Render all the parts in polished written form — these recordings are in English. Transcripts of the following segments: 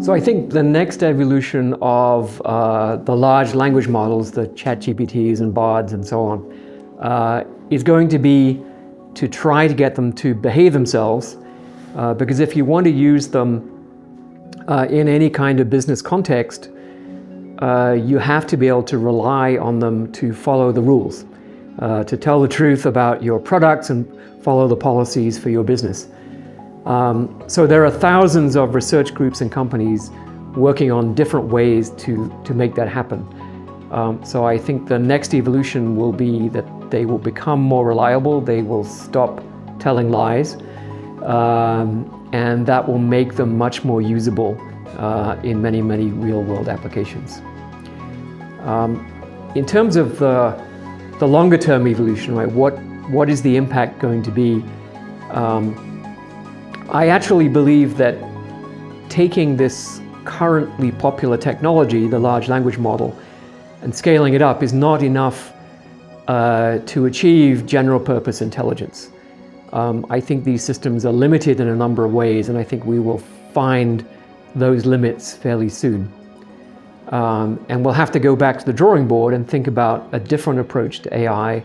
So I think the next evolution of the large language models, the ChatGPTs and Bards and so on, is going to be to try to get them to behave themselves, because if you want to use them in any kind of business context, you have to be able to rely on them to follow the rules, to tell the truth about your products and follow the policies for your business. So there are thousands of research groups and companies working on different ways to make that happen. So I think the next evolution will be that they will become more reliable, they will stop telling lies, and that will make them much more usable in many, many real-world applications. In terms of the longer-term evolution, right, what is the impact going to be? I actually believe that taking this currently popular technology, the large language model, and scaling it up is not enough to achieve general purpose intelligence. I think these systems are limited in a number of ways, and I think we will find those limits fairly soon. And we'll have to go back to the drawing board and think about a different approach to AI,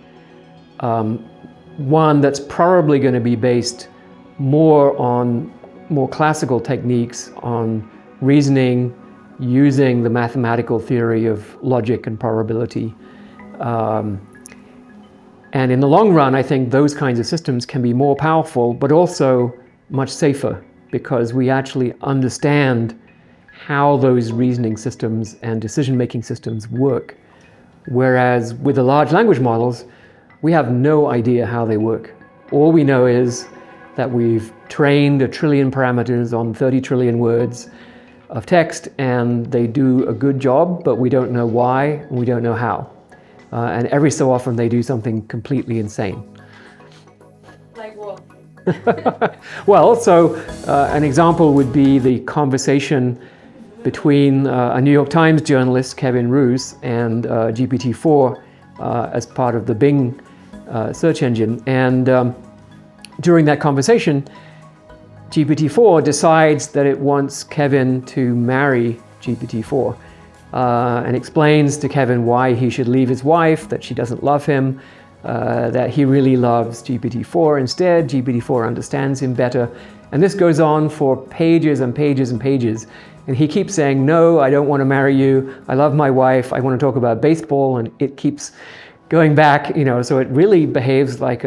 one that's probably going to be based more on more classical techniques, on reasoning, using the mathematical theory of logic and probability. And in the long run, I think those kinds of systems can be more powerful, but also much safer, because we actually understand how those reasoning systems and decision-making systems work. Whereas with the large language models, we have no idea how they work. All we know is that we've trained 1 trillion parameters on 30 trillion words of text, and they do a good job, but we don't know why, and we don't know how. And every so often they do something completely insane. Like what? Well, so an example would be the conversation between a New York Times journalist, Kevin Roose, and GPT-4 as part of the Bing search engine. And during that conversation, GPT-4 decides that it wants Kevin to marry GPT-4 and explains to Kevin why he should leave his wife, that she doesn't love him, that he really loves GPT-4 instead. GPT-4 understands him better. And this goes on for pages and pages and pages. And he keeps saying, no, I don't want to marry you. I love my wife. I want to talk about baseball. And it keeps going back, so it really behaves like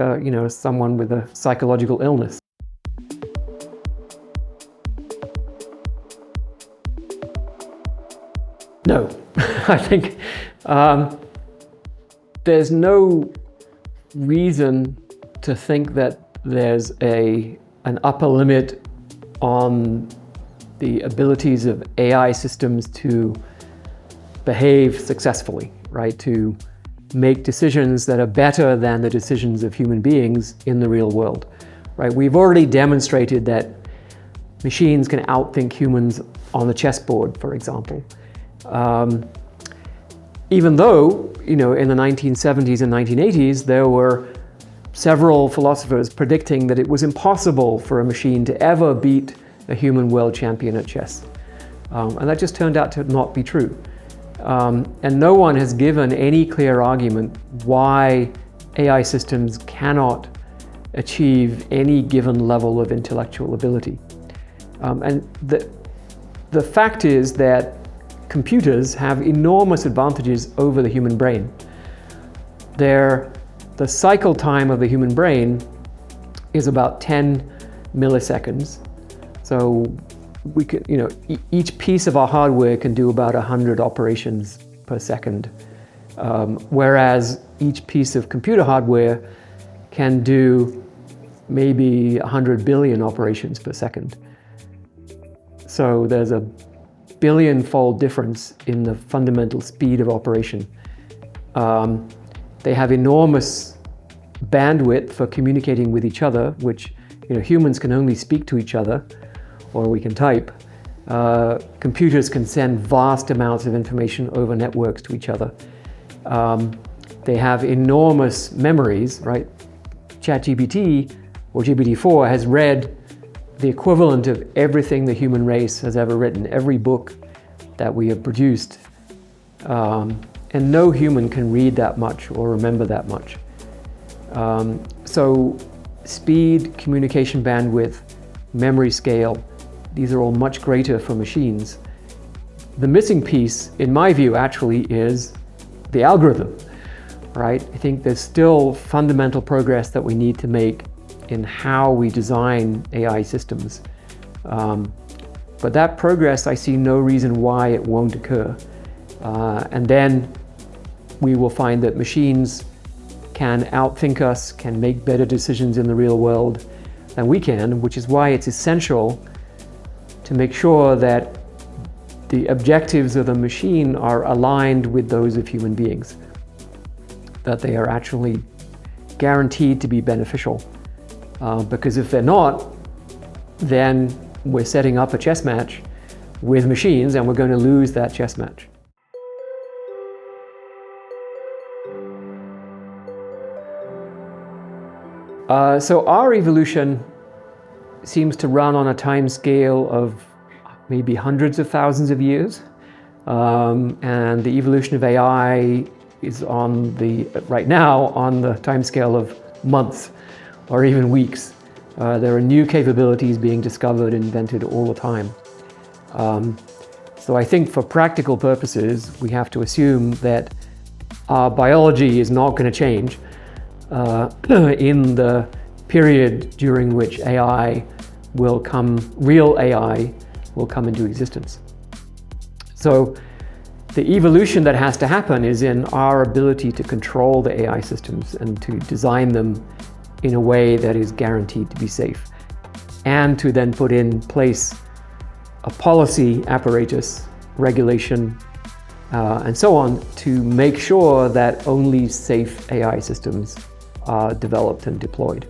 someone with a psychological illness. No, I think there's no reason to think that there's an upper limit on the abilities of AI systems to behave successfully, right? To make decisions that are better than the decisions of human beings in the real world, right? We've already demonstrated that machines can outthink humans on the chessboard, for example. Even though, in the 1970s and 1980s, there were several philosophers predicting that it was impossible for a machine to ever beat a human world champion at chess. And that just turned out to not be true. And no one has given any clear argument why AI systems cannot achieve any given level of intellectual ability. And the fact is that computers have enormous advantages over the human brain. The cycle time of the human brain is about 10 milliseconds. So we could, each piece of our hardware can do about 100 operations per second, whereas each piece of computer hardware can do maybe 100 billion operations per second. So there's a billion-fold difference in the fundamental speed of operation. They have enormous bandwidth for communicating with each other, which humans can only speak to each other, or we can type. Computers can send vast amounts of information over networks to each other. They have enormous memories, right? ChatGPT or GPT-4 has read the equivalent of everything the human race has ever written, every book that we have produced. And no human can read that much or remember that much. So speed, communication bandwidth, memory scale, these are all much greater for machines. The missing piece, in my view, actually is the algorithm, right? I think there's still fundamental progress that we need to make in how we design AI systems. But that progress, I see no reason why it won't occur. And then we will find that machines can outthink us, can make better decisions in the real world than we can, which is why it's essential to make sure that the objectives of the machine are aligned with those of human beings, that they are actually guaranteed to be beneficial. Because if they're not, then we're setting up a chess match with machines and we're going to lose that chess match. So our evolution seems to run on a time scale of maybe hundreds of thousands of years. And the evolution of AI is right now on the time scale of months or even weeks. There are new capabilities being discovered and invented all the time. So I think for practical purposes, we have to assume that our biology is not going to change in the period during which real AI will come into existence. So the evolution that has to happen is in our ability to control the AI systems and to design them in a way that is guaranteed to be safe, and to then put in place a policy apparatus, regulation, and so on, to make sure that only safe AI systems are developed and deployed.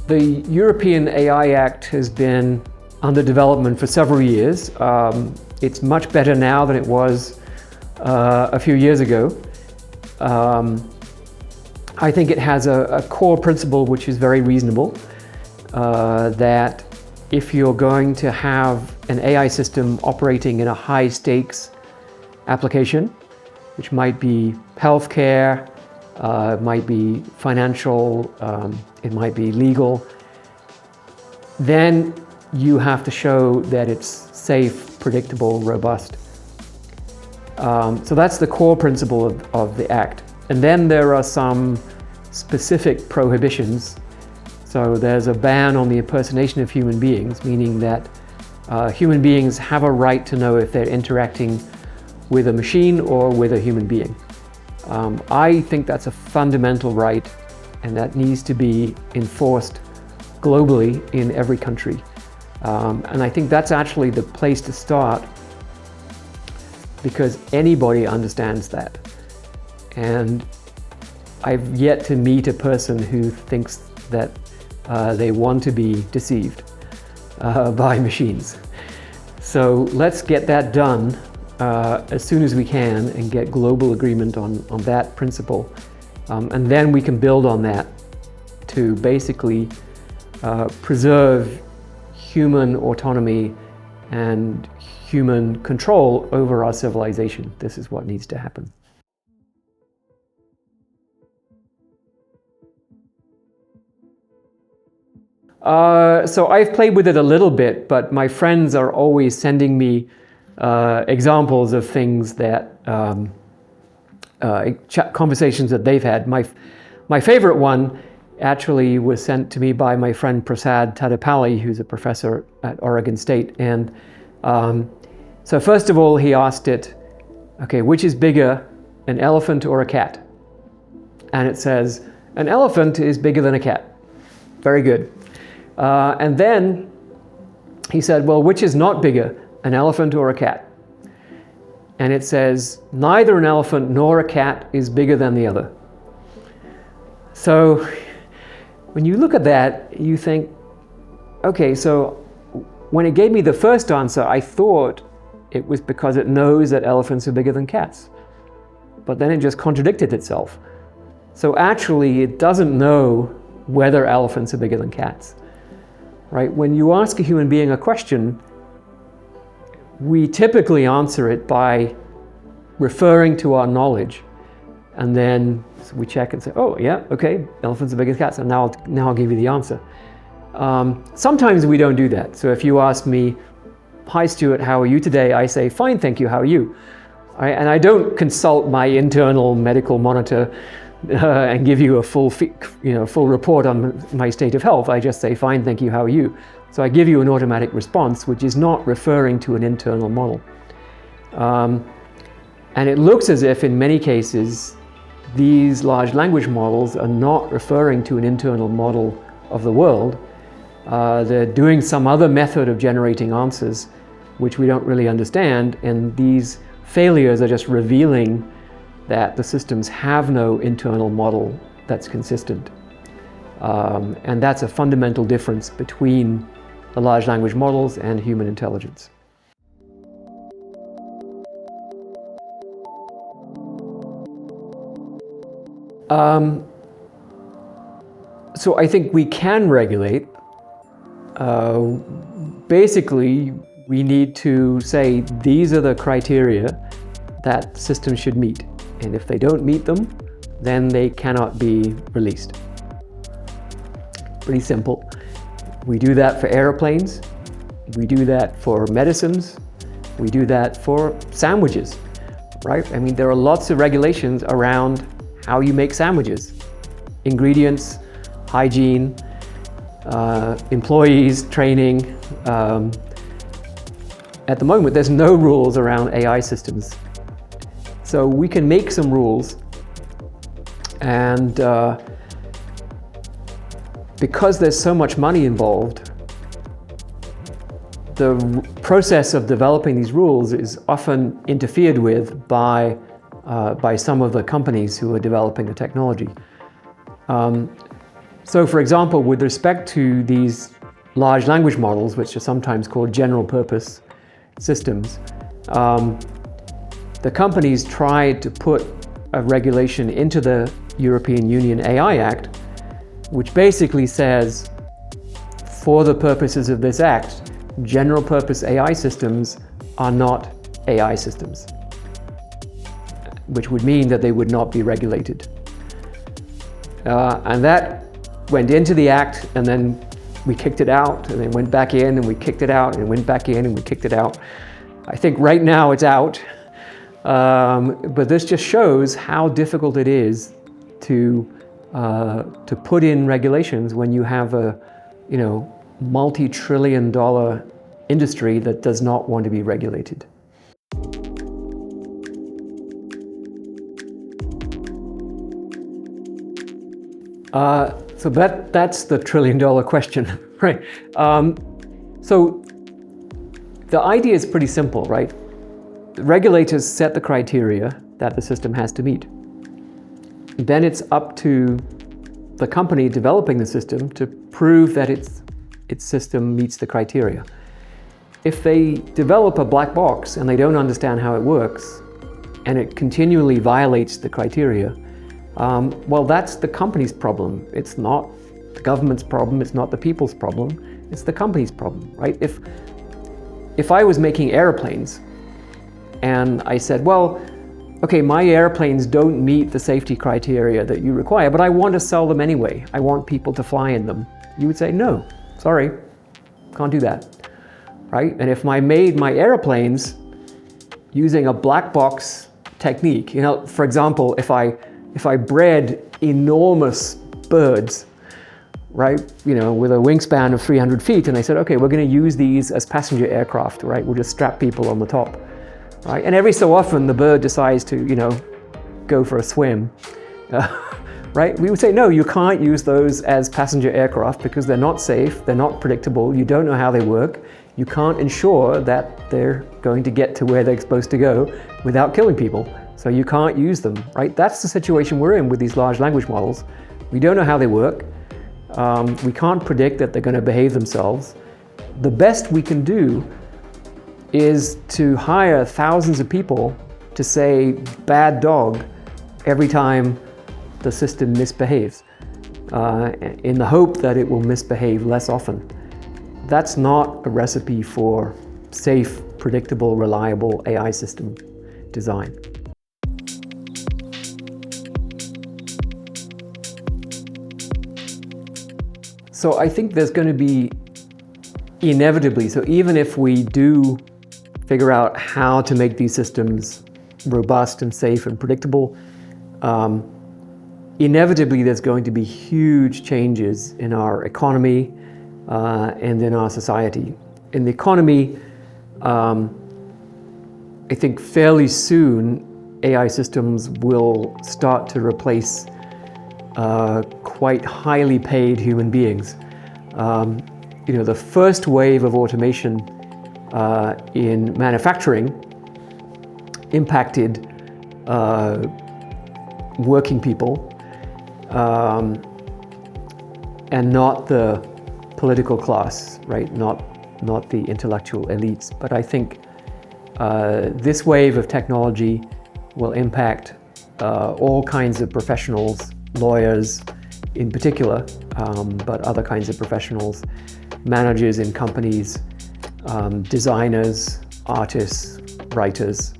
The European AI Act has been under development for several years. It's much better now than it was a few years ago. I think it has a core principle which is very reasonable, that if you're going to have an AI system operating in a high stakes application, which might be healthcare, it might be financial, it might be legal, then you have to show that it's safe, predictable, robust. So that's the core principle of the Act. And then there are some specific prohibitions. So there's a ban on the impersonation of human beings, meaning that human beings have a right to know if they're interacting with a machine or with a human being. I think that's a fundamental right, and that needs to be enforced globally in every country. And I think that's actually the place to start, because anybody understands that. And I've yet to meet a person who thinks that they want to be deceived by machines. So let's get that done as soon as we can and get global agreement on that principle. And then we can build on that to basically preserve human autonomy and human control over our civilization. This is what needs to happen. So I've played with it a little bit, but my friends are always sending me examples of things that, conversations that they've had. My favorite one actually was sent to me by my friend Prasad Tadapalli, who's a professor at Oregon State. And so first of all, he asked it, okay, which is bigger, an elephant or a cat? And it says, an elephant is bigger than a cat. Very good. And then he said, well, which is not bigger, an elephant or a cat? And it says, neither an elephant nor a cat is bigger than the other. So when you look at that, you think, okay, so when it gave me the first answer, I thought it was because it knows that elephants are bigger than cats. But then it just contradicted itself. So actually, it doesn't know whether elephants are bigger than cats, right? When you ask a human being a question, we typically answer it by referring to our knowledge, and then we check and say, oh yeah, okay, elephants are bigger than cats, and now I'll give you the answer. Sometimes we don't do that. So if you ask me, hi Stuart, how are you today? I say, fine, thank you, how are you? And I don't consult my internal medical monitor and give you a full report on my state of health. I just say, fine, thank you, how are you? So I give you an automatic response, which is not referring to an internal model. And it looks as if, in many cases, these large language models are not referring to an internal model of the world. They're doing some other method of generating answers, which we don't really understand, and these failures are just revealing that the systems have no internal model that's consistent. And that's a fundamental difference between the large language models and human intelligence. So I think we can regulate. Basically, we need to say these are the criteria that systems should meet. And if they don't meet them, then they cannot be released. Pretty simple. We do that for airplanes. We do that for medicines. We do that for sandwiches, right? I mean, there are lots of regulations around how you make sandwiches. Ingredients, hygiene, employees, training. At the moment, there's no rules around AI systems. So we can make some rules, and because there's so much money involved, the process of developing these rules is often interfered with by some of the companies who are developing the technology. So for example, with respect to these large language models, which are sometimes called general purpose systems, the companies tried to put a regulation into the European Union AI Act, which basically says, for the purposes of this act, general purpose AI systems are not AI systems, which would mean that they would not be regulated. And that went into the act, and then we kicked it out, and then went back in, and we kicked it out, and went back in, and we kicked it out. I think right now it's out. But this just shows how difficult it is to put in regulations when you have a, multi-trillion-dollar industry that does not want to be regulated. So that's the trillion-dollar question, right? So the idea is pretty simple, right? The regulators set the criteria that the system has to meet. Then it's up to the company developing the system to prove that its system meets the criteria. If they develop a black box and they don't understand how it works, and it continually violates the criteria, well, that's the company's problem. It's not the government's problem, it's not the people's problem, it's the company's problem, right? If I was making airplanes, and I said, well, okay, my airplanes don't meet the safety criteria that you require, but I want to sell them anyway. I want people to fly in them. You would say, no, sorry, can't do that, right? And if I made my airplanes using a black box technique, for example, if I bred enormous birds, right, with a wingspan of 300 feet, and I said, okay, we're going to use these as passenger aircraft, right? We'll just strap people on the top. Right? And every so often the bird decides to, go for a swim, right? We would say, no, you can't use those as passenger aircraft because they're not safe, they're not predictable, you don't know how they work, you can't ensure that they're going to get to where they're supposed to go without killing people, so you can't use them, right? That's the situation we're in with these large language models. We don't know how they work, we can't predict that they're going to behave themselves. The best we can do is to hire thousands of people to say bad dog every time the system misbehaves in the hope that it will misbehave less often. That's not a recipe for safe, predictable, reliable AI system design. So I think there's going to be inevitably, so even if we do figure out how to make these systems robust and safe and predictable, inevitably there's going to be huge changes in our economy and in our society. In the economy, I think fairly soon AI systems will start to replace quite highly paid human beings. The first wave of automation in manufacturing impacted working people and not the political class, right? Not the intellectual elites. But I think this wave of technology will impact all kinds of professionals, lawyers in particular, but other kinds of professionals, managers in companies, designers, artists, writers.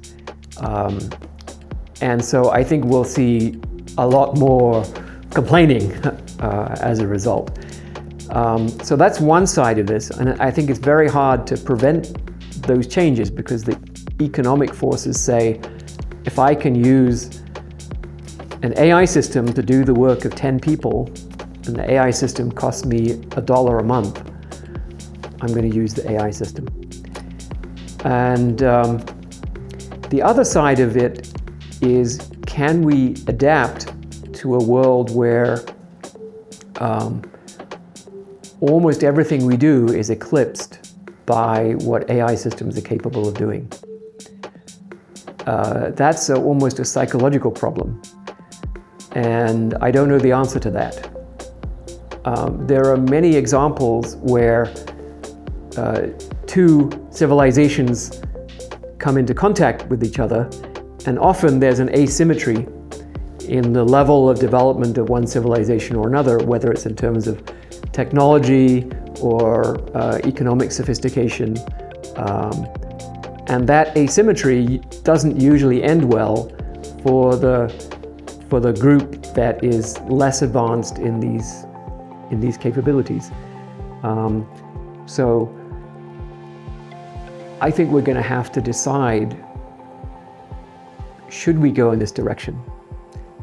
And so I think we'll see a lot more complaining as a result. So that's one side of this, and I think it's very hard to prevent those changes because the economic forces say, if I can use an AI system to do the work of 10 people, and the AI system costs me $1 a month, I'm going to use the AI system. And the other side of it is, can we adapt to a world where almost everything we do is eclipsed by what AI systems are capable of doing? That's almost a psychological problem, and I don't know the answer to that. There are many examples where two civilizations come into contact with each other, and often there's an asymmetry in the level of development of one civilization or another, whether it's in terms of technology or economic sophistication. And that asymmetry doesn't usually end well for the group that is less advanced in these capabilities. So I think we're going to have to decide, should we go in this direction?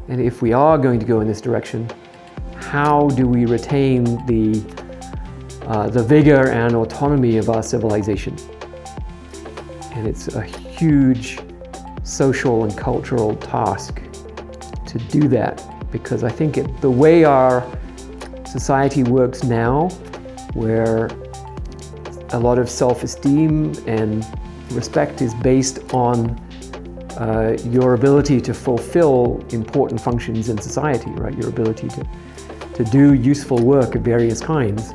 And if we are going to go in this direction, how do we retain the vigor and autonomy of our civilization? And it's a huge social and cultural task to do that, because I think the way our society works now, where a lot of self-esteem and respect is based on your ability to fulfill important functions in society, right? Your ability to do useful work of various kinds.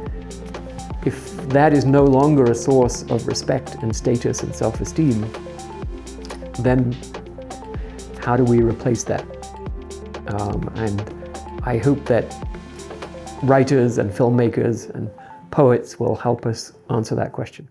If that is no longer a source of respect and status and self-esteem, then how do we replace that? And I hope that writers and filmmakers and poets will help us answer that question.